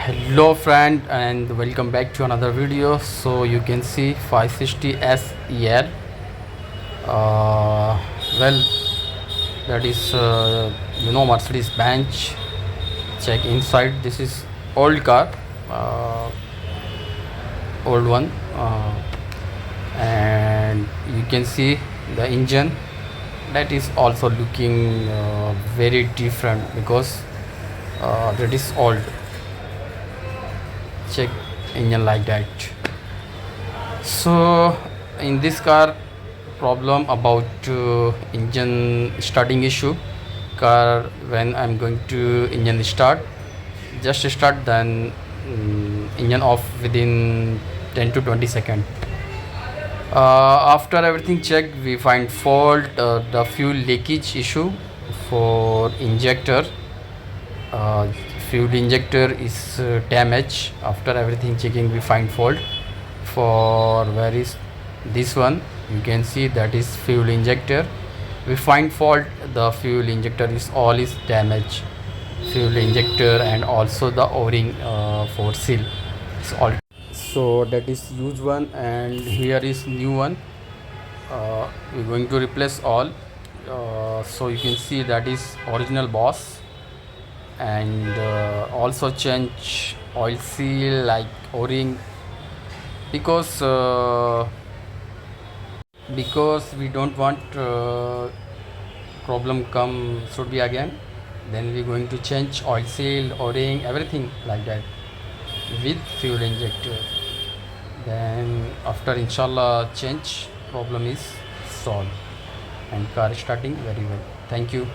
Hello friend, and welcome back to another video. So you can see 560 SEL. Well, that is Mercedes Benz. Check inside. This is old car, uh, old one, and you can see the engine. That is also looking very different because that is old. Check engine like that. So in this car, problem about engine starting issue. Car, when I'm going to engine start, just start, then engine off within 10 to 20 seconds. After everything checked, we find fault, the fuel leakage issue for injector. uh, Fuel injector is damaged. After everything checking, we find fault for where is this one. You can see that is fuel injector. We find fault, the fuel injector is damaged. Fuel injector and also the o-ring for seal is all. So that is used one, and here is new one. We're going to replace all. So you can see that is original boss, and also change oil seal like o-ring, because we don't want problem come should be again. Then we're going to change oil seal, o-ring, everything like that with fuel injector. Then after inshallah change, problem is solved and car starting very well. Thank you.